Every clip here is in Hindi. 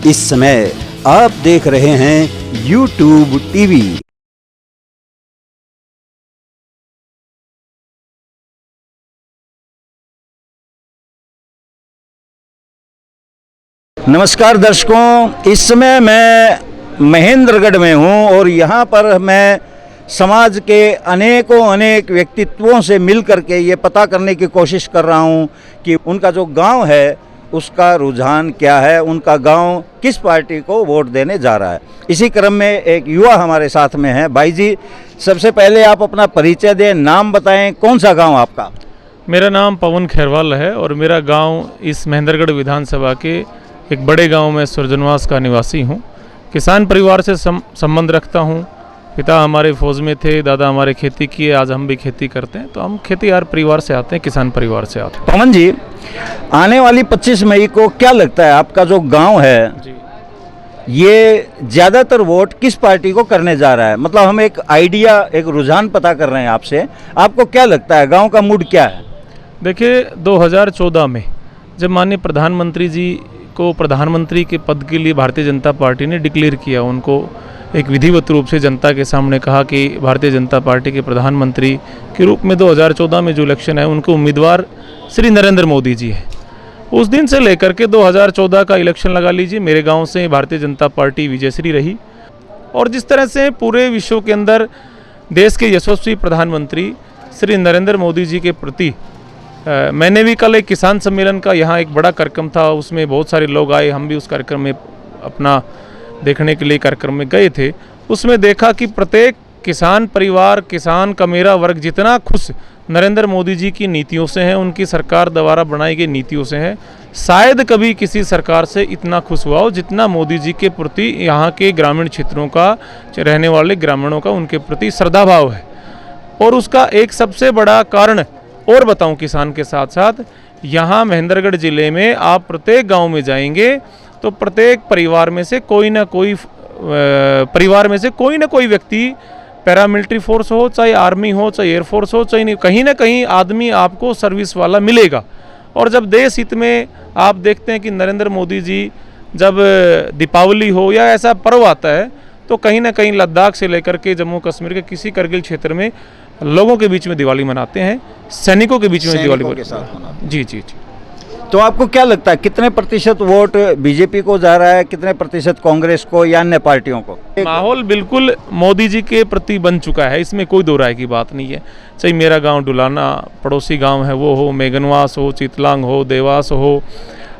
इस समय आप देख रहे हैं YouTube टीवी। नमस्कार दर्शकों, इस समय मैं महेंद्रगढ़ में हूं और यहां पर मैं समाज के अनेक व्यक्तित्वों से मिल करके ये पता करने की कोशिश कर रहा हूं कि उनका जो गांव है उसका रुझान क्या है, उनका गांव किस पार्टी को वोट देने जा रहा है। इसी क्रम में एक युवा हमारे साथ में है। भाई जी, सबसे पहले आप अपना परिचय दें, नाम बताएं, कौन सा गांव आपका? मेरा नाम पवन खैरवाल है और मेरा गांव इस महेंद्रगढ़ विधानसभा के एक बड़े गांव में सुरजनवास का निवासी हूं। किसान परिवार से संबंध रखता हूं। पिता हमारे फौज में थे, दादा हमारे खेती किए, आज हम भी खेती करते हैं। तो हम खेतीहर परिवार से आते हैं, किसान परिवार से आते हैं। पवन जी, आने वाली 25 मई को क्या लगता है आपका जो गांव है जी, ये ज़्यादातर वोट किस पार्टी को करने जा रहा है? मतलब हम एक आइडिया, एक रुझान पता कर रहे हैं आपसे। आपको क्या लगता है गांव का मूड क्या है? देखिए 2014 में जब माननीय प्रधानमंत्री जी को प्रधानमंत्री के पद के लिए भारतीय जनता पार्टी ने डिक्लेयर किया, उनको एक विधिवत रूप से जनता के सामने कहा कि भारतीय जनता पार्टी के प्रधानमंत्री के रूप में 2014 में जो इलेक्शन है उनके उम्मीदवार श्री नरेंद्र मोदी जी हैं। उस दिन से लेकर के 2014 का इलेक्शन लगा लीजिए, मेरे गांव से भारतीय जनता पार्टी विजयश्री रही। और जिस तरह से पूरे विश्व के अंदर देश के यशस्वी प्रधानमंत्री श्री नरेंद्र मोदी जी के प्रति मैंने भी कल एक किसान सम्मेलन का यहाँ एक बड़ा कार्यक्रम था, उसमें बहुत सारे लोग आए, हम भी उस कार्यक्रम में अपना देखने के लिए कार्यक्रम में गए थे। उसमें देखा कि प्रत्येक किसान परिवार, किसान का मेरा वर्ग जितना खुश नरेंद्र मोदी जी की नीतियों से है, उनकी सरकार द्वारा बनाई गई नीतियों से है, शायद कभी किसी सरकार से इतना खुश हुआ हो जितना मोदी जी के प्रति यहाँ के ग्रामीण क्षेत्रों का रहने वाले ग्रामीणों का उनके प्रति श्रद्धाभाव है। और उसका एक सबसे बड़ा कारण और बताऊं, किसान के साथ साथ यहाँ महेंद्रगढ़ जिले में आप प्रत्येक गांव में जाएंगे तो प्रत्येक परिवार में से कोई ना कोई व्यक्ति, पैरामिलिट्री फोर्स हो, चाहे आर्मी हो, चाहे एयरफोर्स हो, चाहे नहीं, कहीं ना कहीं आदमी आपको सर्विस वाला मिलेगा। और जब देश हित में आप देखते हैं कि नरेंद्र मोदी जी जब दीपावली हो या ऐसा पर्व आता है तो कहीं ना कहीं लद्दाख से लेकर के जम्मू कश्मीर के किसी करगिल क्षेत्र में लोगों के बीच में दिवाली मनाते हैं, सैनिकों के बीच में दिवाली मनाते हैं। जी जी जी। तो आपको क्या लगता है कितने प्रतिशत वोट बीजेपी को जा रहा है, कितने प्रतिशत कांग्रेस को या अन्य पार्टियों को? माहौल बिल्कुल मोदी जी के प्रति बन चुका है, इसमें कोई दो राय की बात नहीं है। चाहे मेरा गांव डुलाना पड़ोसी गांव है वो हो, मेघनवास हो, चितलांग हो, देवास हो,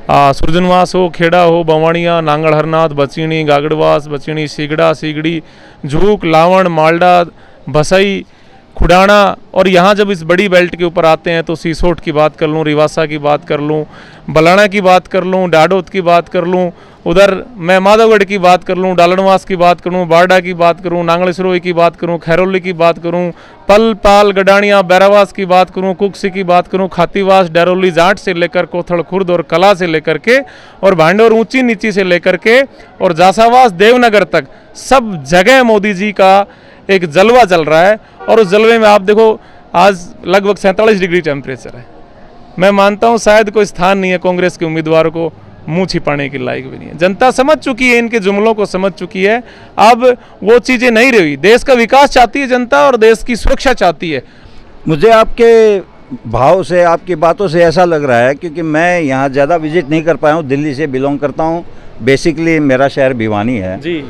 सुरजनवास हो, खेड़ा हो, बवाणिया, नांगड़ हरनाथ, बचीणी, गागड़वास, बचीणी, सीगड़ा, सीगड़ी, झूक, लावण, मालडा, भसई, खुडाना। और यहाँ जब इस बड़ी बेल्ट के ऊपर आते हैं तो सीसोट की बात कर लूँ, रिवासा की बात कर लूँ, बलाना की बात कर लूँ, डाडोत की बात कर लूँ, उधर मैं माधवगढ़ की बात कर लूँ, डालनवास की बात करूँ, बारडा की बात करूँ, नांगल की बात करूँ, खैरोली की बात करूँ, पल पाल गडानिया बैरावास की बात करूँ, कुक्सी की बात करूँ, खातीवास, डैरोली, जाट से लेकर कोथड़ खुर्द और कला से लेकर के और भांडोर ऊंची नीची से लेकर के और जासावास देवनगर तक सब जगह मोदी जी का एक जलवा चल रहा है। और उस जलवे में आप देखो आज लगभग 47 डिग्री टेम्परेचर है। मैं मानता हूँ शायद कोई स्थान नहीं है कांग्रेस के उम्मीदवार को मुंह छिपाने की लायक भी नहीं है। जनता समझ चुकी है, इनके जुमलों को समझ चुकी है। अब वो चीज़ें नहीं रही। देश का विकास चाहती है जनता और देश की सुरक्षा चाहती है। मुझे आपके भाव से, आपकी बातों से ऐसा लग रहा है, क्योंकि मैं यहाँ ज़्यादा विजिट नहीं कर पाया हूँ, दिल्ली से बिलोंग करता हूँ, बेसिकली मेरा शहर भिवानी है जी।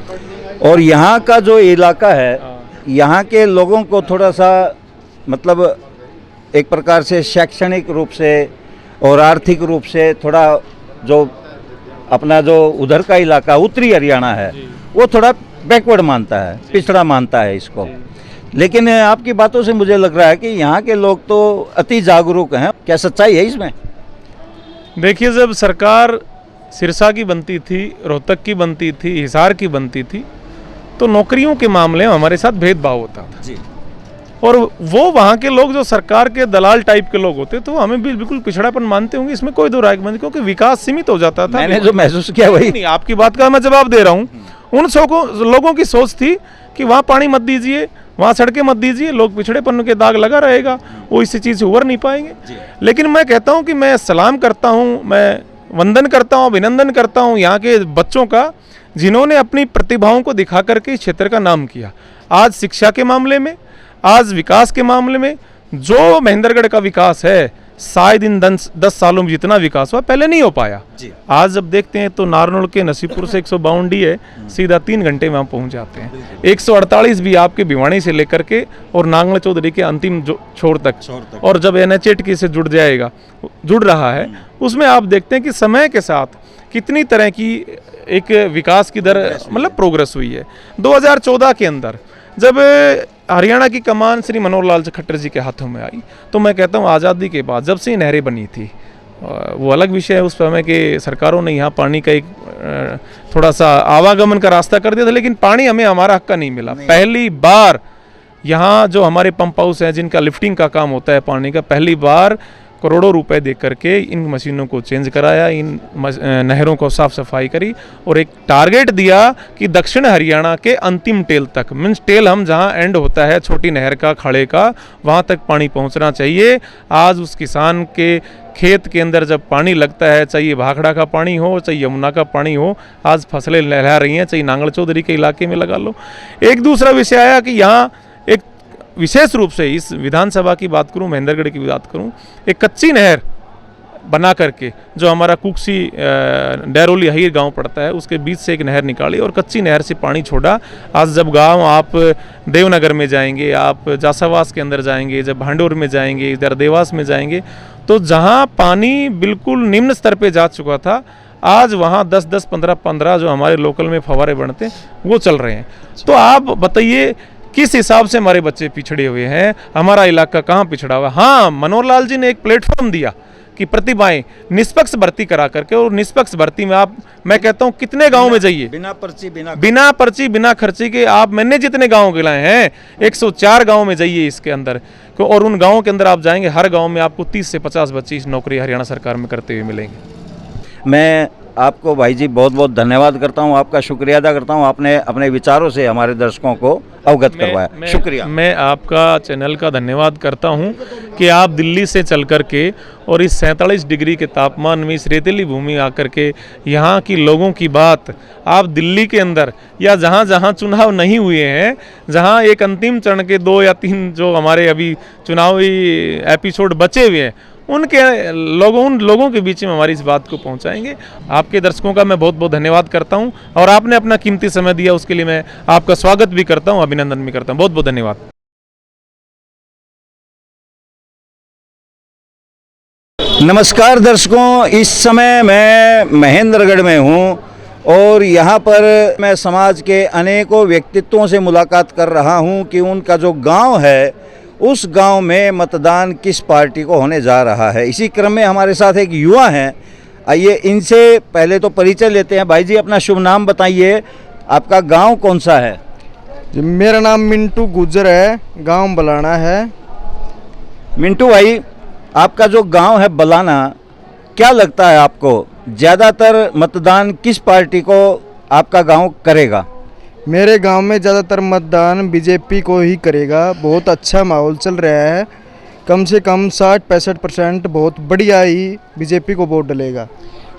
और यहाँ का जो इलाका है, यहाँ के लोगों को थोड़ा सा मतलब एक प्रकार से शैक्षणिक रूप से और आर्थिक रूप से थोड़ा जो अपना जो उधर का इलाका उत्तरी हरियाणा है वो थोड़ा बैकवर्ड मानता है, पिछड़ा मानता है इसको। लेकिन आपकी बातों से मुझे लग रहा है कि यहाँ के लोग तो अति जागरूक हैं। क्या सच्चाई है इसमें? देखिए, जब सरकार सिरसा की बनती थी, रोहतक की बनती थी, हिसार की बनती थी, तो नौकरियों के मामले में हमारे साथ भेदभाव होता था जी। और वो वहाँ के लोग जो सरकार के दलाल टाइप के लोग होते तो हमें भी बिल्कुल पिछड़ापन मानते होंगे, इसमें कोई दो राय नहीं, क्योंकि विकास सीमित हो जाता था। मैंने जो महसूस किया वही नहीं, आपकी बात का मैं जवाब दे रहा हूँ। उन लोगों की सोच थी कि वहाँ पानी मत दीजिए, वहाँ सड़कें मत दीजिए, लोग पिछड़ेपन के दाग लगा रहेगा, वो इसी चीज़ से उभर नहीं पाएंगे। लेकिन मैं कहता हूँ कि मैं सलाम करता हूँ, मैं वंदन करता हूँ, अभिनंदन करता हूँ यहाँ के बच्चों का, जिन्होंने अपनी प्रतिभाओं को दिखा करके इस क्षेत्र का नाम किया। आज शिक्षा के मामले में, आज विकास के मामले में जो महेंद्रगढ़ का विकास है, शायद इन 10 सालों में जितना विकास हुआ पहले नहीं हो पाया जी। आज जब देखते हैं तो नारनौल के नसीबपुर से 152 है, सीधा 3 घंटे में वहाँ पहुँच जाते हैं। 148 भी आपके भिवानी से लेकर के और नांगल चौधरी के अंतिम छोर तक, और जब NH-8 से जुड़ रहा है, उसमें आप देखते हैं कि समय के साथ कितनी तरह की एक विकास की दर मतलब प्रोग्रेस हुई है। 2014 के अंदर जब हरियाणा की कमान श्री मनोहर लाल खट्टर जी के हाथों में आई, तो मैं कहता हूँ आज़ादी के बाद जब से ये नहरें बनी थी, वो अलग विषय है, उस समय के सरकारों ने यहाँ पानी का एक थोड़ा सा आवागमन का रास्ता कर दिया था, लेकिन पानी हमें हमारा हक का नहीं मिला। पहली बार यहाँ जो हमारे पंप हाउस हैं जिनका लिफ्टिंग का काम होता है पानी का, पहली बार करोड़ों रुपए दे करके इन मशीनों को चेंज कराया, इन नहरों को साफ सफाई करी और एक टारगेट दिया कि दक्षिण हरियाणा के अंतिम टेल तक, मीन्स टेल हम जहां एंड होता है छोटी नहर का, खड़े का, वहां तक पानी पहुंचना चाहिए। आज उस किसान के खेत के अंदर जब पानी लगता है, चाहे ये भाखड़ा का पानी हो, चाहे यमुना का पानी हो, आज फसलें लहरा रही हैं, चाहे नांगल चौधरी के इलाके में लगा लो। एक दूसरा विषय आया कि यहाँ एक विशेष रूप से इस विधानसभा की बात करूं, महेंद्रगढ़ की बात करूं, एक कच्ची नहर बना करके जो हमारा कुक्सी डैरोली हईर गांव पड़ता है, उसके बीच से एक नहर निकाली और कच्ची नहर से पानी छोड़ा। आज जब गांव आप देवनगर में जाएंगे, आप जासावास के अंदर जाएंगे, जब भांडोर में जाएंगे, इधर देवास में जाएंगे, तो जहां पानी बिल्कुल निम्न स्तर पे जा चुका था, आज वहाँ 10-10, 15-15 जो हमारे लोकल में फव्वारे बनते हैं वो चल रहे हैं। तो आप बताइए किस हिसाब से हमारे बच्चे पिछड़े हुए हैं, हमारा इलाका कहाँ पिछड़ा हुआ। हाँ, मनोहर लाल जी ने एक प्लेटफॉर्म दिया कि प्रतिभाएं निष्पक्ष भर्ती करा करके, और निष्पक्ष भर्ती में आप, मैं कहता हूँ कितने गांव में जाइए, बिना पर्ची बिना खर्ची के आप, मैंने जितने गांव गिलाए हैं 104 गांव में जाइए इसके अंदर, और उन गाँवों के अंदर आप जाएंगे, हर गाँव में आपको 30 से 50 बच्चे इस नौकरी हरियाणा सरकार में करते हुए मिलेंगे। मैं आपको भाई जी बहुत बहुत धन्यवाद करता हूं, आपका शुक्रिया अदा करता हूं, आपने अपने विचारों से हमारे दर्शकों को अवगत करवाया। शुक्रिया। मैं आपका चैनल का धन्यवाद करता हूं कि आप दिल्ली से चल कर के और इस 47 डिग्री के तापमान में इस रेतीली भूमि आकर के यहाँ की लोगों की बात आप दिल्ली के अंदर या जहाँ जहाँ चुनाव नहीं हुए हैं, जहाँ एक अंतिम चरण के 2 या 3 जो हमारे अभी चुनावी एपिसोड बचे हुए हैं, उन लोगों के बीच में हमारी इस बात को पहुंचाएंगे। आपके दर्शकों का मैं बहुत बहुत धन्यवाद करता हूं, और आपने अपना कीमती समय दिया उसके लिए मैं आपका स्वागत भी करता हूं, अभिनंदन भी करता हूं। बहुत बहुत धन्यवाद। नमस्कार दर्शकों, इस समय मैं महेंद्रगढ़ में हूं और यहाँ पर मैं समाज के अनेकों व्यक्तित्वों से मुलाकात कर रहा हूं कि उनका जो गांव है उस गांव में मतदान किस पार्टी को होने जा रहा है। इसी क्रम में हमारे साथ एक युवा हैं, आइए इनसे पहले तो परिचय लेते हैं। भाई जी अपना शुभ नाम बताइए, आपका गांव कौन सा है? मेरा नाम मिंटू गुजर है, गांव बलाना है। मिंटू भाई, आपका जो गांव है बलाना, क्या लगता है आपको ज़्यादातर मतदान किस पार्टी को आपका गांव करेगा? मेरे गांव में ज़्यादातर मतदान बीजेपी को ही करेगा। बहुत अच्छा माहौल चल रहा है, कम से कम 60-65% बहुत बढ़िया ही बीजेपी को वोट डलेगा।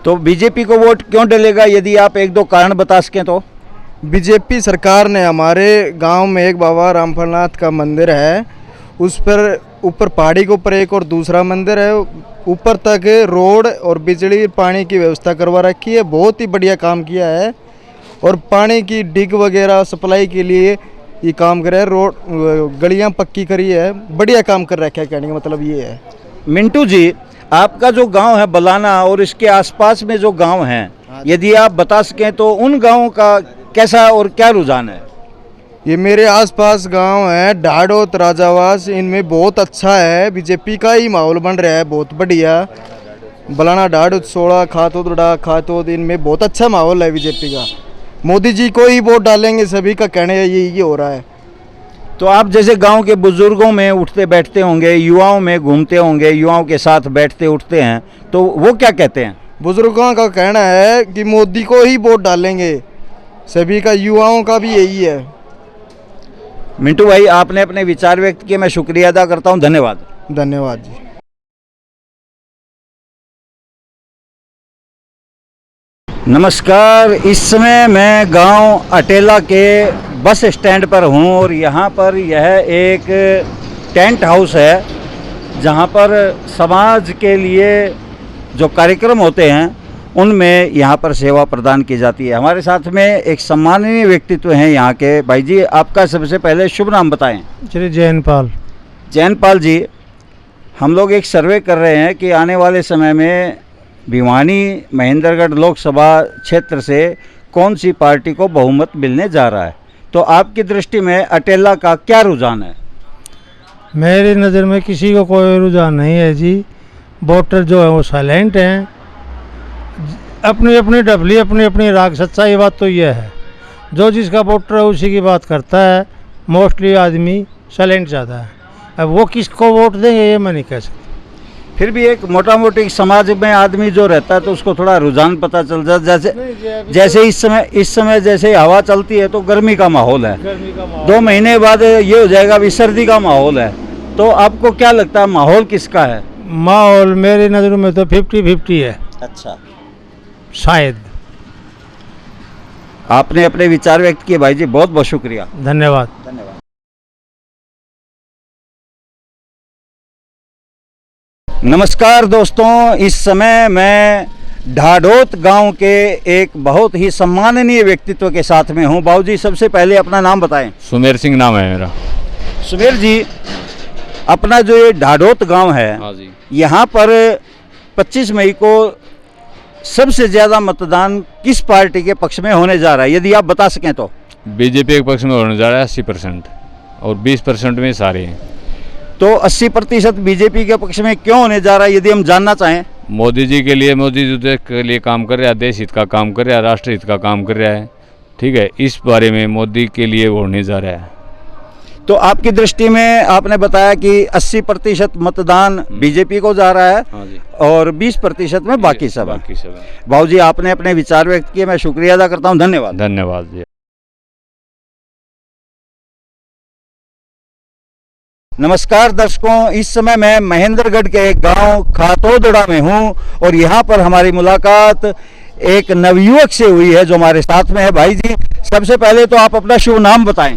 तो बीजेपी को वोट क्यों डलेगा, यदि आप 1-2 कारण बता सकें तो? बीजेपी सरकार ने हमारे गांव में एक बाबा रामफलनाथ का मंदिर है, उस पर ऊपर पहाड़ी के ऊपर एक और दूसरा मंदिर है, ऊपर तक रोड और बिजली पानी की व्यवस्था करवा रखी है। बहुत ही बढ़िया काम किया है, और पानी की डिग वगैरह सप्लाई के लिए ये काम करे, रोड गलियां पक्की करी है, बढ़िया काम कर रखा है। कहने का मतलब ये है। मिंटू जी, आपका जो गांव है बलाना और इसके आसपास में जो गांव हैं, यदि आप बता सकें तो उन गांवों का कैसा और क्या रुझान है? ये मेरे आसपास गांव है ढाडोत, राजावास, इनमें बहुत अच्छा है, बीजेपी का ही माहौल बन रहा है, बहुत बढ़िया। बलाना, ढाडोत, 16, खातोद, खातोद, इनमें बहुत अच्छा माहौल है बीजेपी का। मोदी जी को ही वोट डालेंगे, सभी का कहने यही हो रहा है। तो आप जैसे गांव के बुजुर्गों में उठते बैठते होंगे, युवाओं में घूमते होंगे, युवाओं के साथ बैठते उठते हैं, तो वो क्या कहते हैं? बुजुर्गों का कहना है कि मोदी को ही वोट डालेंगे, सभी का, युवाओं का भी यही है। मिंटू भाई, आपने अपने विचार व्यक्त किए, मैं शुक्रिया अदा करता हूँ। धन्यवाद। धन्यवाद जी। नमस्कार। इस समय मैं गांव अटेला के बस स्टैंड पर हूं और यहां पर यह एक टेंट हाउस है जहां पर समाज के लिए जो कार्यक्रम होते हैं उनमें यहां पर सेवा प्रदान की जाती है। हमारे साथ में एक सम्माननीय व्यक्तित्व हैं यहाँ के। भाई जी, आपका सबसे पहले शुभ नाम बताएं। श्री जैनपाल। जैनपाल जी, हम लोग एक सर्वे कर रहे हैं कि आने वाले समय में भिवानी महेंद्रगढ़ लोकसभा क्षेत्र से कौन सी पार्टी को बहुमत मिलने जा रहा है, तो आपकी दृष्टि में अटेला का क्या रुझान है? मेरी नज़र में किसी को कोई रुझान नहीं है जी। वोटर जो है वो साइलेंट हैं, अपनी अपनी डबली अपनी अपनी राग। सच्चाई बात तो यह है, जो जिसका वोटर है उसी की बात करता है। मोस्टली आदमी साइलेंट ज़्यादा है। अब वो किसको वोट देंगे ये मैं नहीं कह सकता। फिर भी एक मोटा मोटी समाज में आदमी जो रहता है तो उसको थोड़ा रुझान पता चल जाता। जैसे इस समय जैसे हवा चलती है तो गर्मी का माहौल है, 2 महीने बाद ये हो जाएगा अभी सर्दी का माहौल है। तो आपको क्या लगता है माहौल किसका है? माहौल मेरी नज़र में तो 50-50 है। अच्छा, शायद। आपने अपने विचार व्यक्त किए भाई जी, बहुत बहुत शुक्रिया। धन्यवाद। धन्यवाद। नमस्कार दोस्तों, इस समय मैं ढाढोत गांव के एक बहुत ही सम्माननीय व्यक्तित्व के साथ में हूं। बाबूजी, सबसे पहले अपना नाम बताएं। सुमेर सिंह नाम है मेरा। सुमेर जी, अपना जो ये ढाढोत गांव है, हाँ जी। यहाँ पर 25 मई को सबसे ज़्यादा मतदान किस पार्टी के पक्ष में होने जा रहा है, यदि आप बता सकें तो? बीजेपी के पक्ष में होने जा रहा है 80% और 20% में सारे हैं। तो 80% बीजेपी के पक्ष में क्यों होने जा रहा है, यदि हम जानना चाहें? मोदी जी के लिए, मोदी जी देश के लिए काम कर रहा है, देश हित का काम कर रहा है, राष्ट्र हित का काम कर रहा है। ठीक है, इस बारे में मोदी के लिए होने जा रहा है। तो आपकी दृष्टि में आपने बताया कि 80% मतदान बीजेपी को जा रहा है, हाँ जी, और 20% में बाकी सब है। बाकी सब। बाबूजी, आपने अपने विचार व्यक्त किए, मैं शुक्रिया अदा करता हूँ। धन्यवाद। धन्यवाद जी। नमस्कार दर्शकों, इस समय मैं महेंद्रगढ़ के एक गांव खातोदड़ा में हूं और यहां पर हमारी मुलाकात एक नवयुवक से हुई है जो हमारे साथ में है। भाई जी, सबसे पहले तो आप अपना शुभ नाम बताएं।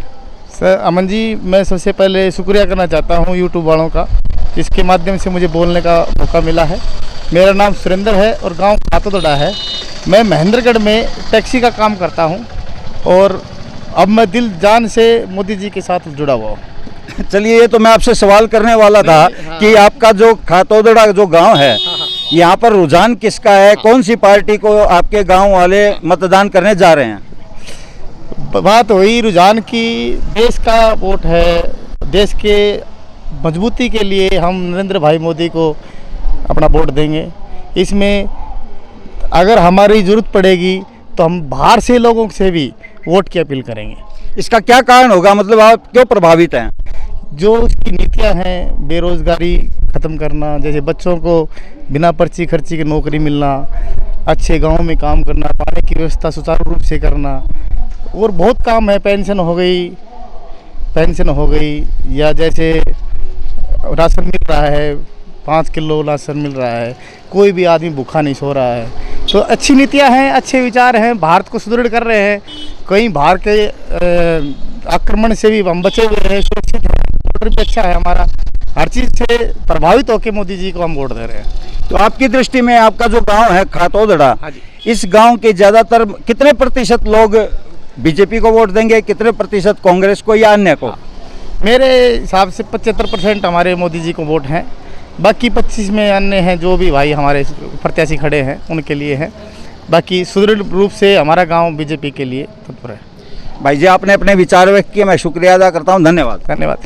सर अमन जी, मैं सबसे पहले शुक्रिया करना चाहता हूं यूट्यूब वालों का, जिसके माध्यम से मुझे बोलने का मौका मिला है। मेरा नाम सुरेंद्र है और गांव खातोदड़ा है। मैं महेंद्रगढ़ में टैक्सी का काम करता हूं और अब मैं दिल जान से मोदी जी के साथ जुड़ा हुआ हूँ। चलिए, ये तो मैं आपसे सवाल करने वाला था कि आपका जो खातोदड़ा जो गांव है, यहाँ पर रुझान किसका है, कौन सी पार्टी को आपके गांव वाले मतदान करने जा रहे हैं? बात हुई रुझान की, देश का वोट है। देश के मजबूती के लिए हम नरेंद्र भाई मोदी को अपना वोट देंगे। इसमें अगर हमारी ज़रूरत पड़ेगी तो हम बाहर से लोगों से भी वोट की अपील करेंगे। इसका क्या कारण होगा, मतलब आप क्यों प्रभावित हैं? जो उसकी नीतियां हैं, बेरोज़गारी ख़त्म करना, जैसे बच्चों को बिना पर्ची खर्ची की नौकरी मिलना, अच्छे गांव में काम करना, पानी की व्यवस्था सुचारू रूप से करना, और बहुत काम है। पेंशन हो गई, या जैसे राशन मिल रहा है, 5 किलो राशन मिल रहा है, कोई भी आदमी भूखा नहीं सो रहा है। तो अच्छी नीतियां हैं, अच्छे विचार हैं, भारत को सुदृढ़ कर रहे हैं। कहीं बाहर के आक्रमण से भी हम बचे हुए हैं, सुरक्षित हैं, बॉर्डर भी अच्छा है हमारा। हर चीज़ से प्रभावित होकर मोदी जी को हम वोट दे रहे हैं। तो आपकी दृष्टि में आपका जो गांव है खातोदड़ा, हाँ जी। इस गांव के ज़्यादातर कितने प्रतिशत लोग बीजेपी को वोट देंगे, कितने प्रतिशत कांग्रेस को या अन्य को? मेरे हिसाब से 75% हमारे मोदी जी को वोट हैं, बाकी 25 में अन्य हैं जो भी भाई हमारे प्रत्याशी खड़े हैं उनके लिए हैं। बाकी सुदृढ़ रूप से हमारा गांव बीजेपी के लिए तत्पर है। भाई जी, आपने अपने विचार व्यक्त किए, मैं शुक्रिया अदा करता हूं। धन्यवाद। धन्यवाद।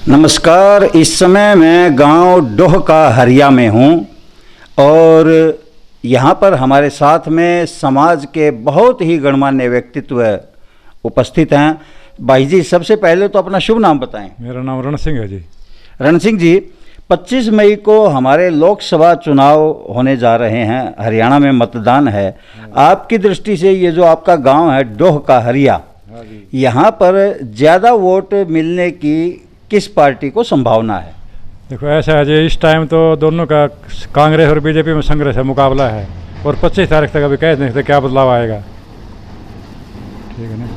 नमस्कार, इस समय मैं गांव डोह का हरिया में हूं और यहां पर हमारे साथ में समाज के बहुत ही गणमान्य व्यक्तित्व उपस्थित हैं। भाई जी, सबसे पहले तो अपना शुभ नाम बताएं। मेरा नाम रण सिंह है जी। रण सिंह जी, 25 मई को हमारे लोकसभा चुनाव होने जा रहे हैं, हरियाणा में मतदान है। आपकी दृष्टि से ये जो आपका गांव है डोह का हरिया, यहाँ पर ज़्यादा वोट मिलने की किस पार्टी को संभावना है? देखो ऐसा है जी, इस टाइम तो दोनों का कांग्रेस और बीजेपी में संघर्ष है, मुकाबला है, और 25 तारीख तक अभी कह नहीं सकते क्या बदलाव आएगा। ठीक है ना,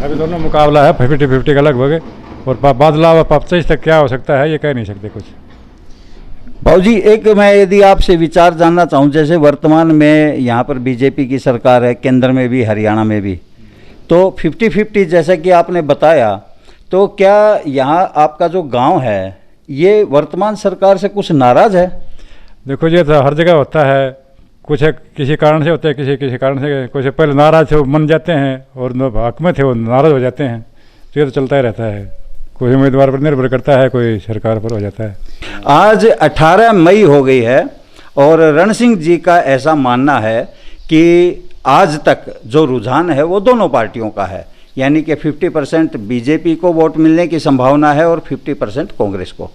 अभी दोनों मुकाबला है 50-50 का लगभग, और बदलाव 25 तक क्या हो सकता है ये कह नहीं सकते कुछ। बाबूजी, एक मैं यदि आपसे विचार जानना चाहूँ, जैसे वर्तमान में यहाँ पर बीजेपी की सरकार है, केंद्र में भी हरियाणा में भी, तो 50-50 जैसा कि आपने बताया, तो क्या यहाँ आपका जो गांव है ये वर्तमान सरकार से कुछ नाराज़ है? देखो ये तो हर जगह होता है, कुछ किसी कारण से होता है, किसी कारण से, कुछ पहले नाराज थे वो मन जाते हैं, और हक में थे वो नाराज हो जाते हैं, तो ये तो चलता ही रहता है, कोई उम्मीदवार पर निर्भर करता है, कोई सरकार पर हो जाता है। आज 18 मई हो गई है और रण सिंह जी का ऐसा मानना है कि आज तक जो रुझान है वो दोनों पार्टियों का है, यानी कि 50% बीजेपी को वोट मिलने की संभावना है और 50% कांग्रेस को।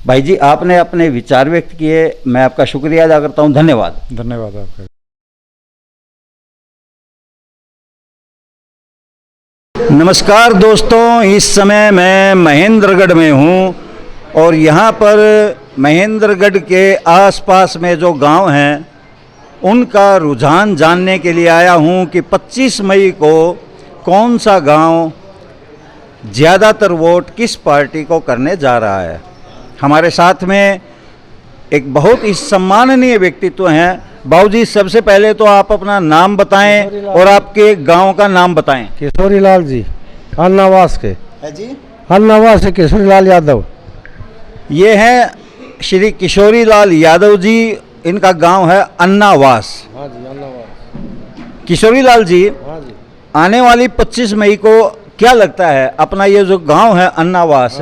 भाई जी, आपने अपने विचार व्यक्त किए, मैं आपका शुक्रिया अदा करता हूं। धन्यवाद। धन्यवाद आपका। नमस्कार दोस्तों, इस समय मैं महेंद्रगढ़ में हूं और यहाँ पर महेंद्रगढ़ के आसपास में जो गांव हैं उनका रुझान जानने के लिए आया हूं कि 25 मई को कौन सा गांव ज़्यादातर वोट किस पार्टी को करने जा रहा है। हमारे साथ में एक बहुत ही सम्माननीय व्यक्तित्व हैं। बाबूजी, सबसे पहले तो आप अपना नाम बताएं और आपके गांव का नाम बताएं। किशोरी लाल जी, अन्नावास के। है जी, अन्नावास से किशोरी लाल यादव। ये हैं श्री किशोरी लाल यादव जी, इनका गांव है अन्नावास। हाँ जी, अन्नावास। किशोरी लाल जी, हाँ जी, आने वाली 25 मई को क्या लगता है अपना ये जो गांव है अन्नावास,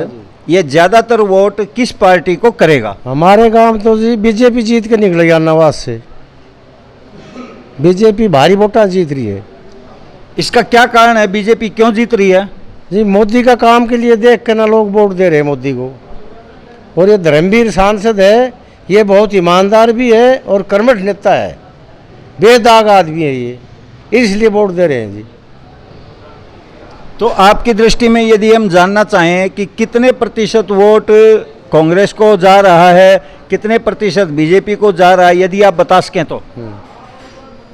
ये ज़्यादातर वोट किस पार्टी को करेगा? हमारे गांव तो जी बीजेपी जीत के निकलेगी अन्नावास से। बीजेपी भारी वोटा जीत रही है। इसका क्या कारण है, बीजेपी क्यों जीत रही है? जी मोदी का काम के लिए देख के ना लोग वोट दे रहे हैं मोदी को। और ये धर्मवीर सांसद है, ये बहुत ईमानदार भी है और कर्मठ नेता है, बेदाग आदमी है ये, इसलिए वोट दे रहे हैं जी। तो आपकी दृष्टि में यदि हम जानना चाहें कि कितने प्रतिशत वोट कांग्रेस को जा रहा है, कितने प्रतिशत बीजेपी को जा रहा है, यदि आप बता सकें तो।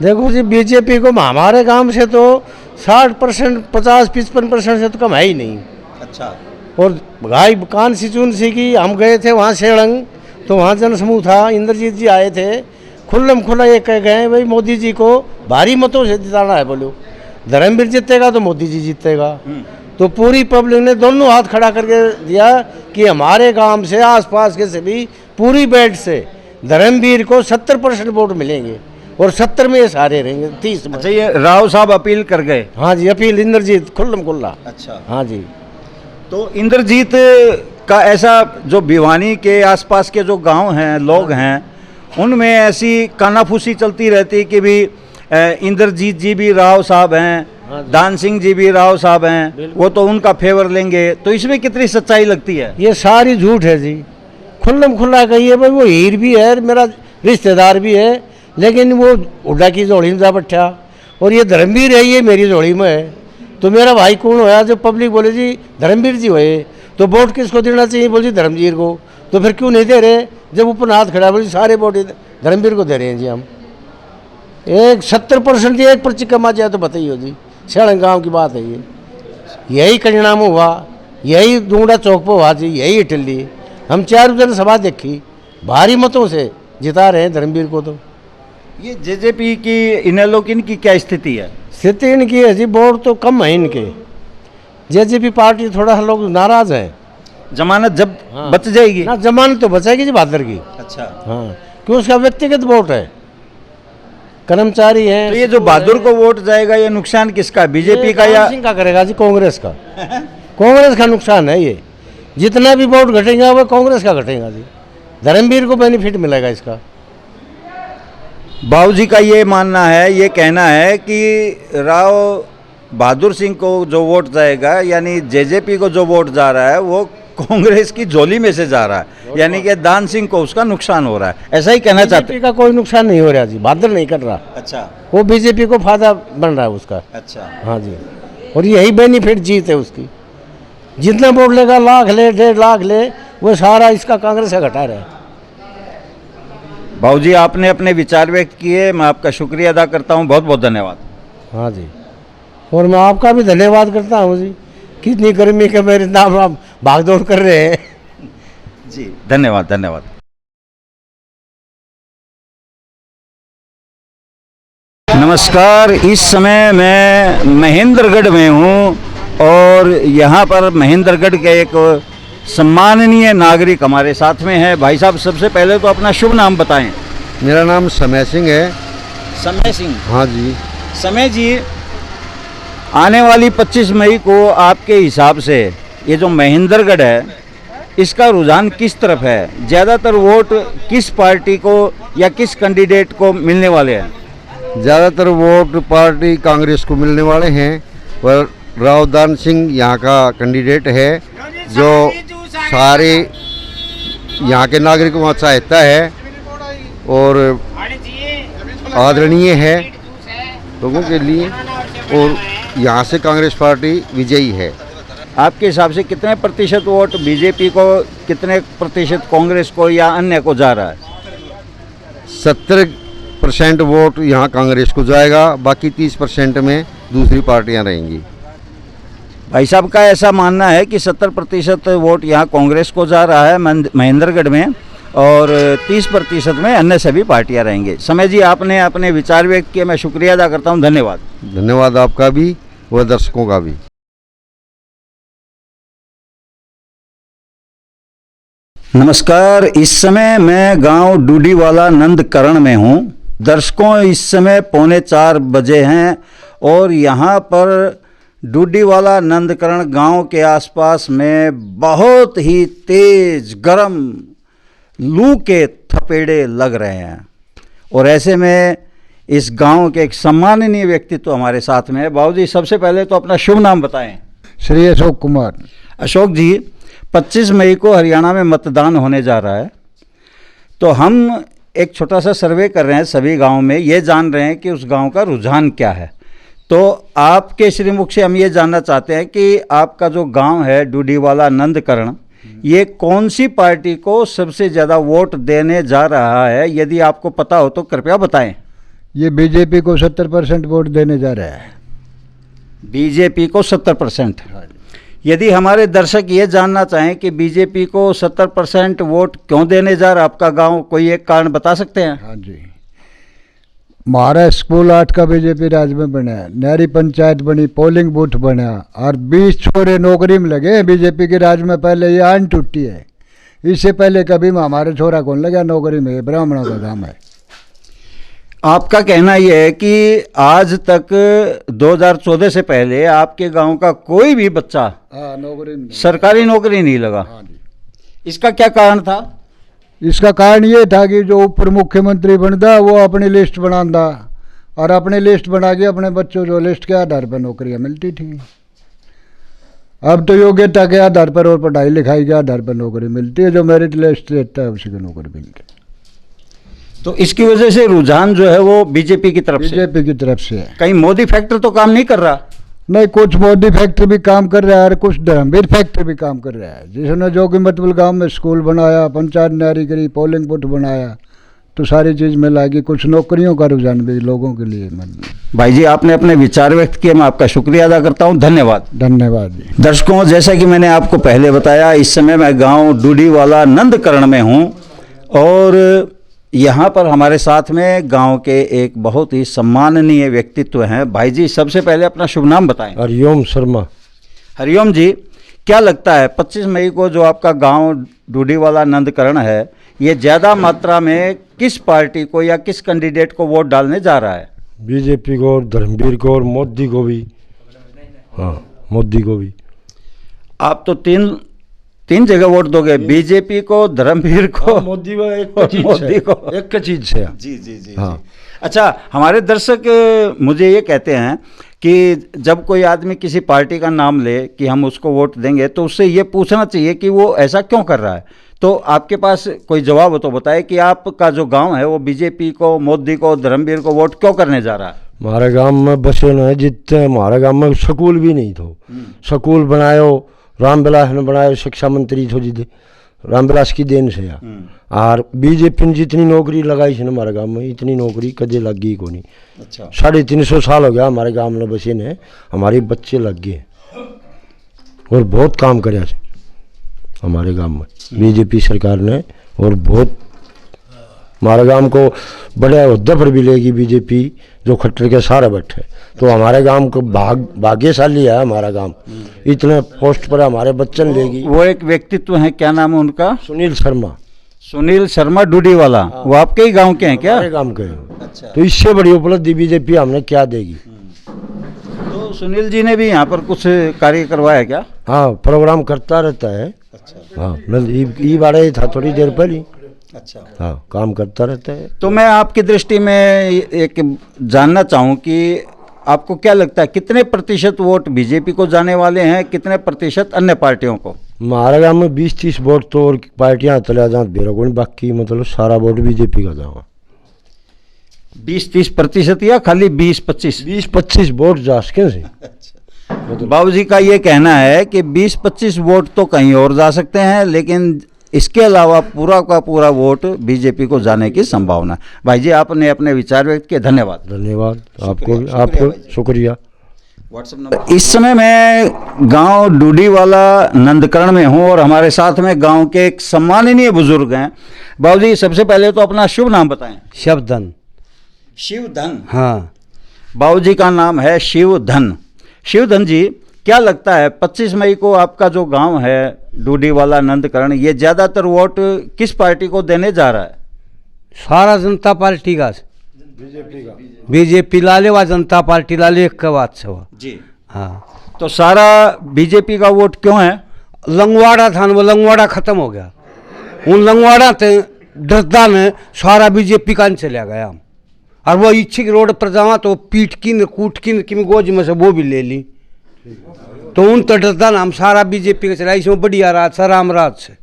देखो जी, बीजेपी को हमारे गांव से तो 60%, 50-55% से तो कम है ही नहीं। अच्छा। और गाय कांस्टिट्यूंसी की हम गए थे वहाँ सेड़ंग, तो वहाँ जनसमूह था, इंद्रजीत जी आए थे, खुल्लम खुल्ला ये कह गए भाई मोदी जी को भारी मतों से जिताना है। बोलो धर्मवीर जीतेगा तो मोदी जी जीतेगा। तो पूरी पब्लिक ने दोनों हाथ खड़ा करके दिया कि हमारे गांव से आसपास के सभी पूरी बेल्ट से धर्मवीर को 70% वोट मिलेंगे और 70 में ये सारे रहेंगे, 30 में। अच्छा, ये राव साहब अपील कर गए? हाँ जी, अपील इंद्रजीत खुल्लम खुल्ला। अच्छा। हाँ जी। तो इंद्रजीत का ऐसा जो भिवानी के आसपास के जो गांव हैं, लोग हैं, उनमें ऐसी कानाफूसी चलती रहती कि भी इंद्रजीत जी भी राव साहब हैं, दान सिंह जी भी राव साहब हैं, वो तो उनका फेवर लेंगे। तो इसमें कितनी सच्चाई लगती है? ये सारी झूठ है जी। खुल्लम खुल्ला कहिए भाई, वो हीर भी है, मेरा रिश्तेदार भी है, लेकिन वो उड्डा की जोड़ी में जा बैठा, और ये धर्मवीर है, ये मेरी जोड़ी में है, तो मेरा भाई कौन होया? जब पब्लिक बोले जी धर्मवीर जी हुए, तो वोट किसको देना चाहिए? बोले धर्मवीर को। तो फिर क्यों नहीं दे रहे? जब ऊपर हाथ खड़ा बोले सारे वोट धर्मवीर को दे रहे हैं जी हम। एक 70% एक पर्ची कमा जाए तो बताइए जी, सेड़ंग गाँव की बात है ये। यही परिणाम हुआ, यही दूंगड़ा चौक पर हुआ जी, यही इटली। हम 4 दिन सभा देखी, भारी मतों से जिता रहे हैं धर्मवीर को। तो ये जेजेपी की इनेलो की इनकी क्या स्थिति है? स्थिति इनकी है जी, वोट तो कम है इनके। जेजेपी पार्टी थोड़ा लोग नाराज है। जमानत जब बच जाएगी ना, जमानत तो बचेगी जी बहादुर की। अच्छा। हाँ, क्यों? उसका व्यक्तिगत वोट है, कर्मचारी है। तो ये जो बहादुर को वोट जाएगा, ये नुकसान किसका, बीजेपी का या सिंह का करेगा जी? कांग्रेस का। कांग्रेस का नुकसान है ये। जितना भी वोट घटेगा वो कांग्रेस का घटेगा जी, धर्मवीर को बेनिफिट मिलेगा इसका। बाबूजी का ये मानना है, ये कहना है कि राव बहादुर सिंह को जो वोट जाएगा, यानी जेजेपी को जो वोट जा रहा है, वो कांग्रेस की झोली में से जा रहा है, यानी कि दान सिंह को उसका नुकसान हो रहा है, ऐसा ही कहना चाहते हैं? बीजेपी का कोई नुकसान नहीं हो रहा जी, बहादुर नहीं कर रहा। अच्छा। वो बीजेपी को फायदा बन रहा है उसका। अच्छा। हाँ जी, और यही बेनिफिट जीत है उसकी। जितना वोट लेगा, लाख ले, 1.5 लाख ले, वो सारा इसका कांग्रेस का घटा रहा है। बाबूजी आपने अपने विचार व्यक्त किए, मैं आपका शुक्रिया अदा करता हूँ, बहुत बहुत धन्यवाद। हाँ जी, और मैं आपका भी धन्यवाद करता हूँ जी, कितनी गर्मी के मेरे नाम आप भाग दौड़ कर रहे हैं जी। धन्यवाद धन्यवाद। नमस्कार, इस समय मैं महेंद्रगढ़ में हूँ और यहाँ पर महेंद्रगढ़ के एक सम्माननीय नागरिक हमारे साथ में है। भाई साहब, सबसे पहले तो अपना शुभ नाम बताएं। मेरा नाम समय सिंह है। समय सिंह। हाँ जी। समय जी, आने वाली 25 मई को आपके हिसाब से ये जो महेंद्रगढ़ है, इसका रुझान किस तरफ है? ज़्यादातर वोट किस पार्टी को या किस कैंडिडेट को मिलने वाले हैं? ज़्यादातर वोट पार्टी कांग्रेस को मिलने वाले हैं, पर रावदान सिंह यहाँ का कैंडिडेट है जो सारे यहाँ के नागरिकों को चाहता है और आदरणीय है लोगों के लिए, और यहाँ से कांग्रेस पार्टी विजयी है। आपके हिसाब से कितने प्रतिशत वोट बीजेपी को, कितने प्रतिशत कांग्रेस को या अन्य को जा रहा है? 70% वोट यहाँ कांग्रेस को जाएगा, बाकी 30% में दूसरी पार्टियाँ रहेंगी। भाई साहब का ऐसा मानना है कि 70% वोट यहाँ कांग्रेस को जा रहा है महेंद्रगढ़ में, और 30% में अन्य सभी पार्टियां रहेंगी। समय जी, आपने अपने विचार व्यक्त किए, मैं शुक्रिया अदा करता हूं। धन्यवाद। धन्यवाद आपका भी और दर्शकों का भी। नमस्कार, इस समय मैं गांव डूडीवाला नंदकरण में हूं। दर्शकों, इस समय 3:45 बजे हैं और यहां पर डूडीवाला नंदकरण गांव के आसपास में बहुत ही तेज गरम लू के थपेड़े लग रहे हैं, और ऐसे में इस गांव के एक सम्माननीय व्यक्तित्व हमारे साथ में है। बाबूजी, सबसे पहले तो अपना शुभ नाम बताएं। श्री अशोक कुमार। अशोक जी, 25 मई को हरियाणा में मतदान होने जा रहा है, तो हम एक छोटा सा सर्वे कर रहे हैं सभी गाँव में, ये जान रहे हैं कि उस गाँव का रुझान क्या है। तो आपके श्रीमुख से हम ये जानना चाहते हैं कि आपका जो गांव है डूडीवाला नंदकरण, ये कौन सी पार्टी को सबसे ज़्यादा वोट देने जा रहा है? यदि आपको पता हो तो कृपया बताएं। ये बीजेपी को 70% वोट देने जा रहा है। बीजेपी को 70%। यदि हमारे दर्शक ये जानना चाहें कि बीजेपी को 70% वोट क्यों देने जा रहा आपका गांव, कोई एक कारण बता सकते हैं? हाँ जी, हमारा स्कूल 8 का बीजेपी राज में बना, नहरी पंचायत बनी, पोलिंग बूथ बना, और 20 छोरे नौकरी में लगे बीजेपी के राज में। पहले ये आन टूटी है, इससे पहले कभी हमारे छोरा कौन लगा नौकरी में? ब्राह्मणों का काम है। आपका कहना यह है कि आज तक 2014 से पहले आपके गांव का कोई भी बच्चा सरकारी नौकरी नहीं लगा। इसका क्या कारण था? इसका कारण ये था कि जो ऊपर मुख्यमंत्री बनता वो अपनी लिस्ट बनाता, और अपनी लिस्ट बना के अपने बच्चों जो लिस्ट के आधार पर नौकरियां मिलती थी। अब तो योग्यता के आधार पर और पढ़ाई लिखाई के आधार पर नौकरी मिलती है, जो मेरिट लिस्ट रहता है उसी को नौकरी मिलती है। तो इसकी वजह से रुझान जो है वो बीजेपी की तरफ से है। कहीं मोदी फैक्टर तो काम नहीं कर रहा? नहीं, कुछ मोदी फैक्ट्री भी काम कर रहा है और कुछ धर्मवीर फैक्ट्री भी काम कर रहा है, जिसने जो कि मतबल गांव में स्कूल बनाया, पंचायत नारी करी, पोलिंग बूथ बनाया, तो सारी चीज़ मिला के कुछ नौकरियों का रुझान भी लोगों के लिए। भाई जी, आपने अपने विचार व्यक्त किए, मैं आपका शुक्रिया अदा करता हूं। धन्यवाद। धन्यवाद जी। दर्शकों, जैसा कि मैंने आपको पहले बताया, इस समय मैं गाँव डूडीवाला नंदकरण में हूँ और यहाँ पर हमारे साथ में गांव के एक बहुत ही सम्माननीय व्यक्तित्व हैं। भाई जी, सबसे पहले अपना शुभ नाम बताएं। हरिओम शर्मा। हरिओम जी, क्या लगता है 25 मई को जो आपका गांव डूडीवाला नंदकरण है, ये ज़्यादा मात्रा में किस पार्टी को या किस कैंडिडेट को वोट डालने जा रहा है? बीजेपी को और धर्मवीर को और मोदी को भी। हाँ, मोदी को भी। आप तो तीन जगह वोट दोगे, बीजेपी को, धर्मवीर को, मोदी को, एक चीज से। जी जी जी। हाँ। अच्छा, हमारे दर्शक मुझे ये कहते हैं कि जब कोई आदमी किसी पार्टी का नाम ले कि हम उसको वोट देंगे, तो उससे ये पूछना चाहिए कि वो ऐसा क्यों कर रहा है। तो आपके पास कोई जवाब हो तो बताए कि आपका जो गांव है वो बीजेपी को, मोदी को, धर्मवीर को वोट क्यों करने जा रहा है? हमारे गांव में बसे न जितने, हमारे गांव में स्कूल भी नहीं था। स्कूल बनायो, रामविलास ने बनाया, शिक्षा मंत्री थो जी, रामविलास की देन से है। और बीजेपी ने जितनी नौकरी लगाई है ना हमारे गांव में, इतनी नौकरी कदे लग गई को नहीं। अच्छा। 350 साल हो गया हमारे गांव में बसे ने, हमारे बच्चे लग गए और बहुत काम करे हमारे गांव में बीजेपी सरकार ने। और बहुत हमारे गांव को बड़े ओहदे पर भी लेगी बीजेपी, जो खट्टर के सारे बैठे। तो हमारे गांव को भाग्यशाली है हमारा गांव, इतने पोस्ट पर हमारे बच्चन लेगी। वो एक व्यक्तित्व है, क्या नाम है उनका? सुनील शर्मा। सुनील शर्मा डूडी वाला। वो आपके ही गांव के हैं क्या? हमारे गांव के हैं। अच्छा। तो इससे बड़ी उपलब्धि बीजेपी हमने क्या देगी। तो सुनील जी ने भी यहाँ पर कुछ कार्य करवाया क्या? हाँ, प्रोग्राम करता रहता है। अच्छा। हाँ, ई बारे था थोड़ी देर पहले। अच्छा। हाँ, काम करता रहता है। तो मैं आपकी दृष्टि में एक जानना चाहूँ कि आपको क्या लगता है कितने प्रतिशत वोट बीजेपी को जाने वाले हैं, कितने प्रतिशत अन्य पार्टियों को? हमारे गाँव में 20-30 वोट तो और पार्टियाँ चले जाए बेरो को, बाकी मतलब सारा वोट बीजेपी का जाओ। 20-30% या खाली 20-25? 20-25 वोट जा सके से। बाबूजी का ये कहना है कि 20-25 वोट तो कहीं और जा सकते हैं, लेकिन इसके अलावा पूरा का पूरा वोट बीजेपी को जाने की संभावना है। भाई जी, आपने अपने विचार व्यक्त किए, धन्यवाद। धन्यवाद आपको शुक्रिया। WhatsApp number. इस समय मैं गांव डूडीवाला नंदकरण में हूं और हमारे साथ में गांव के एक सम्माननीय बुजुर्ग हैं। बाबूजी, सबसे पहले तो अपना शुभ नाम बताएं। शिवधन। शिवधन? हाँ। बाबूजी का नाम है शिवधन। शिवधन जी, क्या लगता है 25 मई को आपका जो गांव है डूडीवाला नंदकरण, ये ज़्यादातर वोट किस पार्टी को देने जा रहा है? सारा जनता पार्टी का, बीजेपी लाले व जनता पार्टी लाले एक का बात से हुआ जी। हाँ। तो सारा बीजेपी का वोट क्यों है? लंगवाड़ा था, वो लंगवाड़ा खत्म हो गया। उन लंगवाड़ा थे डरदा ने सारा बीजेपी का चला गया। और वो इच्छिक रोड पर जावा तो पीट की कूट की गोज में से वो भी ले ली। तो उन तो डरदा ना हम सारा बीजेपी का चला, इसमें बढ़िया राज सर राम राज से।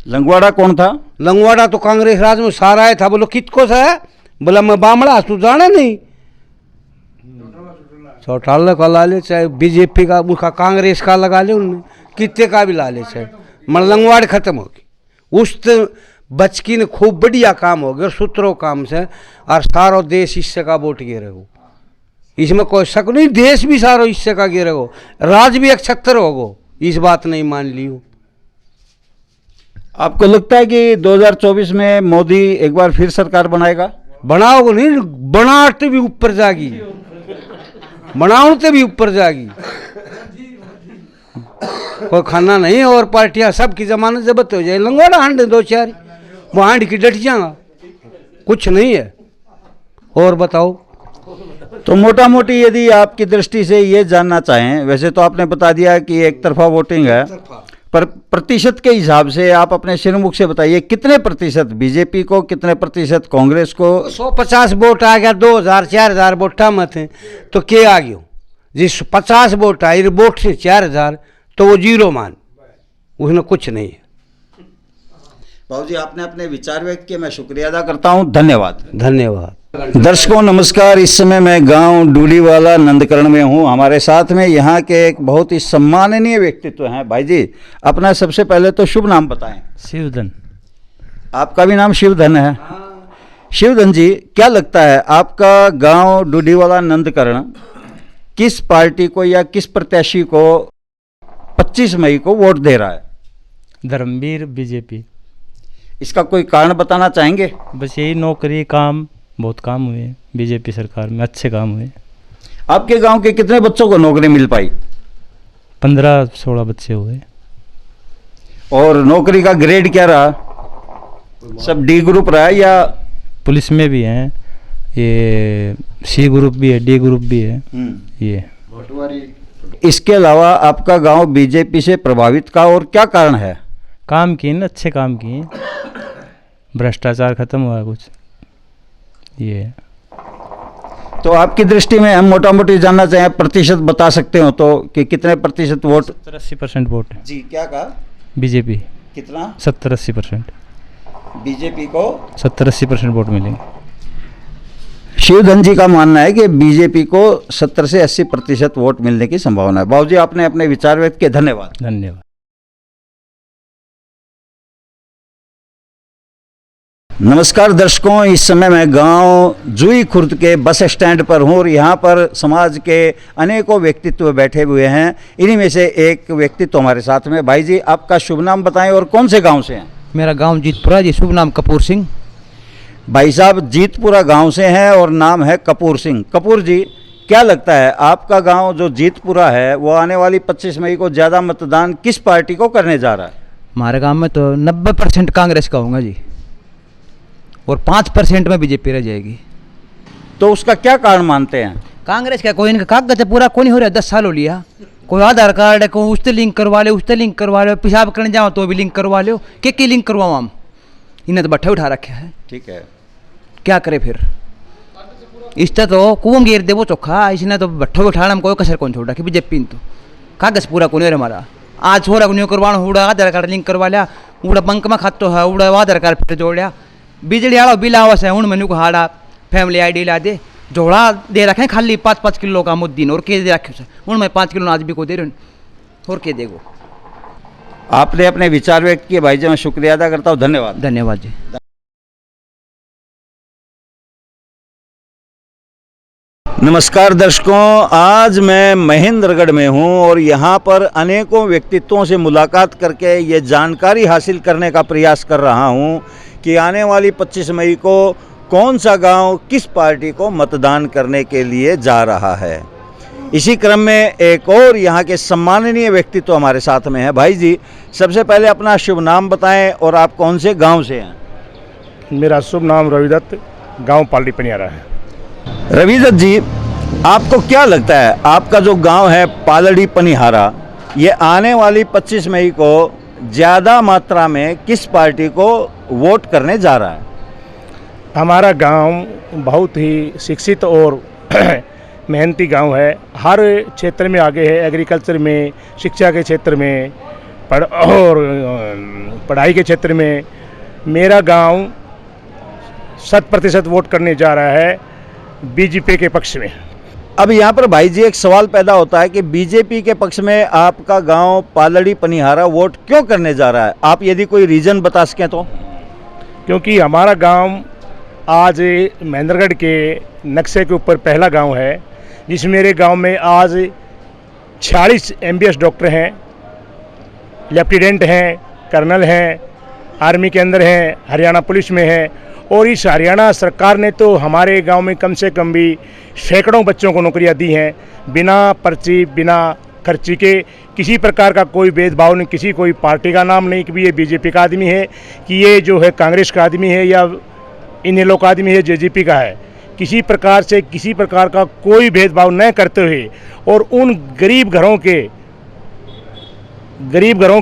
लंगवाड़ा कौन था? लंगवाड़ा तो कांग्रेस राज में सारा है था। बोलो कितको सा है? बोला मैं बामड़ा, तू जाने नहीं। चौटाला का ला ले चाहे बीजेपी का, उनका कांग्रेस का लगा ले, उनने कितने का भी ला ले चाहे। मन लंगवाड़ खत्म होगी। उस बच की ने खूब बढ़िया काम हो गया सूत्रों काम से, और सारो देश इससे का वोट गिरे हो, इसमें कोई शक नहीं। देश भी सारो इससे का गिरे हो, राज भी 71 होगो, इस बात नहीं मान लियो। आपको लगता है कि 2024 में मोदी एक बार फिर सरकार बनाएगा? बनाओगे नहीं, बनाते भी ऊपर जागी, बनाते भी ऊपर जागी। कोई खाना नहीं और पार्टियां सबकी जमानत जब्त हो जाए। लंगोड़ा हांड 2-4 वो हांड की डट जाएगा, कुछ नहीं है। और बताओ। तो मोटा मोटी यदि आपकी दृष्टि से ये जानना चाहें, वैसे तो आपने बता दिया कि एक तरफा वोटिंग है, पर प्रतिशत के हिसाब से आप अपने श्रीमुख से बताइए कितने प्रतिशत बीजेपी को, कितने प्रतिशत कांग्रेस को? 150 वोट आ गया, 2000-4000 वोटा मत है तो क्या आ गया? जिस 50 वोट आई वोट से 4000 तो वो जीरो मान, उसमें कुछ नहीं है। बाबूजी, आपने अपने विचार व्यक्त किए, मैं शुक्रिया अदा करता हूँ, धन्यवाद। धन्यवाद। दर्शकों नमस्कार। इस समय मैं गांव डूडीवाला नंदकरण में हूं। हमारे साथ में यहाँ के एक बहुत ही सम्माननीय व्यक्तित्व हैं। भाई जी, अपना सबसे पहले तो शुभ नाम बताएं। शिवधन। आपका भी नाम शिवधन है? शिवधन जी, क्या लगता है आपका गांव डूडीवाला नंदकरण किस पार्टी को या किस प्रत्याशी को 25 मई को वोट दे रहा है? धर्मवीर बीजेपी। इसका कोई कारण बताना चाहेंगे? बस यही, नौकरी काम बहुत काम हुए बीजेपी सरकार में, अच्छे काम हुए। आपके गांव के कितने बच्चों को नौकरी मिल पाई? 15-16 बच्चे हुए। और नौकरी का ग्रेड क्या रहा? सब डी ग्रुप रहा है या? पुलिस में भी हैं, ये सी ग्रुप भी है, डी ग्रुप भी है ये। इसके अलावा आपका गांव बीजेपी से प्रभावित का और क्या कारण है? काम किए ना, अच्छे काम किए, भ्रष्टाचार खत्म हुआ कुछ ये। तो आपकी दृष्टि में हम मोटा मोटी जानना चाहें, प्रतिशत बता सकते हो तो कि कितने प्रतिशत वोट? 70-80% वोट है। जी, क्या कहा? बीजेपी। कितना? 70-80%। बीजेपी को 70-80% वोट मिलेंगे। शिवधन जी का मानना है कि बीजेपी को 70 से 80% वोट मिलने की संभावना है। बाबूजी, आपने अपने विचार व्यक्त किए, धन्यवाद। धन्यवाद। नमस्कार दर्शकों, इस समय मैं गांव जुई खुर्द के बस स्टैंड पर हूं और यहां पर समाज के अनेकों व्यक्तित्व बैठे हुए हैं। इन्हीं में से एक व्यक्तित्व हमारे साथ में। भाई जी, आपका शुभ नाम बताएं और कौन से गांव से हैं? मेरा गांव जीतपुरा जी, शुभ नाम कपूर सिंह। भाई साहब जीतपुरा गांव से हैं और नाम है कपूर सिंह। कपूर जी, क्या लगता है आपका गांव जो जीतपुरा है वो आने वाली 25 मई को ज़्यादा मतदान किस पार्टी को करने जा रहा है? हमारे गांव में तो 90% कांग्रेस का होगा जी, और 5% में बीजेपी रह जाएगी। तो उसका क्या कारण मानते हैं? कांग्रेस का कोई इनका कागज पूरा कोई नहीं हो रहा, 10 साल हो लिया। कोई आधार कार्ड है, कोई उससे लिंक करवा लो, उससे लिंक करवा लो, पेशाब करने जाओ तो भी लिंक करवा लो। के लिंक करवाओ हम? इन्हें तो बट्ठा उठा रखे है। ठीक है, क्या करे फिर? इससे तो कुआं गिर दे वो चौखा, इसने तो बट्ठा उठाना हम कोई कसर कौन छोड़ा कि बीजेपी तो कागज पूरा कौन है हमारा। आज छोरा को नहीं करवाना, उड़ा आधार कार्ड लिंक करवा लिया, उड़ा बंक में खातो है, उड़ा आधार कार्ड फिर जोड़ लिया। बिजली वाला बिल आवस है, उन मेनू को हाड़ा फैमिली आईडी ला दे, जोड़ा दे रखे खाली 5-5 किलो का मुद्दीन और के दे रखे से उन में 5 किलो आज भी को दे रहे और के देगो। आपने अपने विचार व्यक्त किए भाई जी, मैं शुक्रिया अदा करता हूँ। धन्यवाद। धन्यवाद जी। नमस्कार दर्शकों, आज मैं महेंद्रगढ़ में हूं और यहां पर अनेकों व्यक्तित्वों से मुलाकात करके ये जानकारी हासिल करने का प्रयास कर रहा हूं कि आने वाली 25 मई को कौन सा गांव किस पार्टी को मतदान करने के लिए जा रहा है। इसी क्रम में एक और यहां के सम्माननीय व्यक्तित्व हमारे साथ में है। भाई जी, सबसे पहले अपना शुभ नाम बताएं और आप कौन से गाँव से हैं? मेरा शुभ नाम रविदत्त, गाँव पालड़ी पनियारा है। रविदत्त जी, आपको क्या लगता है आपका जो गांव है पालड़ी पनिहारा, ये आने वाली 25 मई को ज़्यादा मात्रा में किस पार्टी को वोट करने जा रहा है? हमारा गांव बहुत ही शिक्षित और मेहनती गांव है। हर क्षेत्र में आगे है, एग्रीकल्चर में, शिक्षा के क्षेत्र में, और पढ़ाई के क्षेत्र में। मेरा गांव 100% वोट करने जा रहा है बीजेपी के पक्ष में। अब यहाँ पर भाई जी एक सवाल पैदा होता है कि बीजेपी के पक्ष में आपका गांव पालड़ी पनिहारा वोट क्यों करने जा रहा है? आप यदि कोई रीज़न बता सकें तो। क्योंकि हमारा गांव आज महेंद्रगढ़ के नक्शे के ऊपर पहला गांव है, जिसमें मेरे गांव में आज 46 MBBS डॉक्टर हैं, लेफ्टिनेंट हैं, कर्नल हैं, आर्मी के अंदर हैं, हरियाणा पुलिस में हैं। और इस हरियाणा सरकार ने तो हमारे गांव में कम से कम भी सैकड़ों बच्चों को नौकरियां दी हैं, बिना पर्ची, बिना खर्ची के। किसी प्रकार का कोई भेदभाव नहीं, किसी कोई पार्टी का नाम नहीं कि ये बीजेपी का आदमी है, कि ये जो है कांग्रेस का आदमी है, या इन लोग का आदमी है जेजेपी का है। किसी प्रकार से किसी प्रकार का कोई भेदभाव न करते हुए और उन गरीब घरों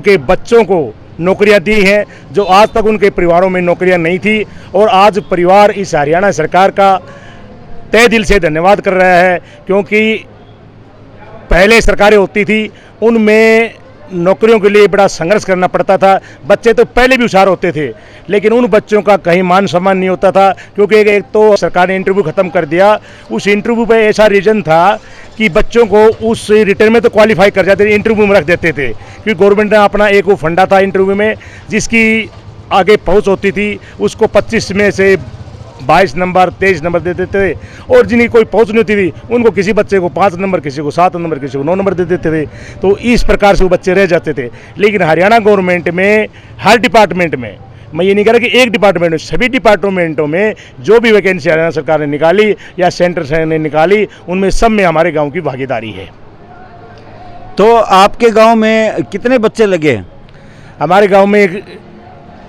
के बच्चों को नौकरियां दी हैं जो आज तक उनके परिवारों में नौकरियां नहीं थी। और आज परिवार इस हरियाणा सरकार का तहे दिल से धन्यवाद कर रहा है, क्योंकि पहले सरकारें होती थी उनमें नौकरियों के लिए बड़ा संघर्ष करना पड़ता था। बच्चे तो पहले भी होशियार होते थे, लेकिन उन बच्चों का कहीं मान सम्मान नहीं होता था, क्योंकि एक तो सरकार ने इंटरव्यू ख़त्म कर दिया। उस इंटरव्यू पे ऐसा रीज़न था कि बच्चों को उस रिटर्न में तो क्वालिफाई कर जाते थे, इंटरव्यू में रख देते थे, क्योंकि गवर्नमेंट ने अपना एक वो फंडा था इंटरव्यू में जिसकी आगे पहुँच होती थी, उसको 25 में से 22 नंबर 23 नंबर दे देते थे। और जिन्हें कोई पहुँच नहीं होती थी उनको किसी बच्चे को 5 नंबर, किसी को 7 नंबर, किसी को 9 नंबर दे देते थे। तो इस प्रकार से वो बच्चे रह जाते थे। लेकिन हरियाणा गवर्नमेंट में हर डिपार्टमेंट में, मैं ये नहीं कह रहा कि एक डिपार्टमेंट में, सभी डिपार्टमेंटों में जो भी वैकेंसी हरियाणा सरकार ने निकाली या सेंटर ने निकाली, उनमें सब में हमारे गाँव की भागीदारी है। तो आपके गाँव में कितने बच्चे लगे हैं? हमारे गाँव में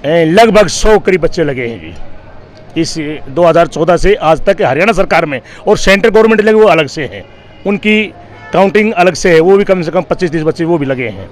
लगभग 100 करीब बच्चे लगे हैं जी, इस 2014 से आज तक हरियाणा सरकार में। और सेंट्रल गवर्नमेंट लगे वो अलग से हैं, उनकी काउंटिंग अलग से है, वो भी कम से कम 25-30 बच्चे वो भी लगे हैं।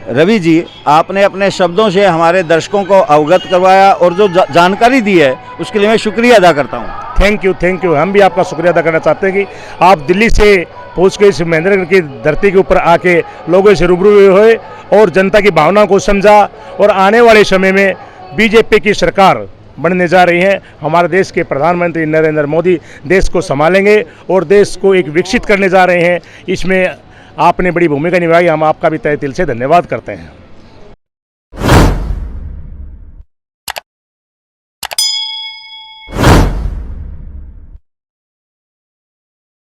रवि जी, आपने अपने शब्दों से हमारे दर्शकों को अवगत करवाया और जो जानकारी दी है उसके लिए मैं शुक्रिया अदा करता हूँ। Thank you. हम भी आपका शुक्रिया अदा करना चाहते हैं कि आप दिल्ली से पहुँच के इस महेंद्रगढ़ की धरती के ऊपर आके लोगों से रूबरू हुए और जनता की भावना को समझा। और आने वाले समय में बीजेपी की सरकार बनने जा रही है। हमारे देश के प्रधानमंत्री नरेंद्र मोदी देश को संभालेंगे और देश को एक विकसित करने जा रहे हैं। इसमें आपने बड़ी भूमिका निभाई, हम आपका भी तहे दिल से धन्यवाद करते हैं।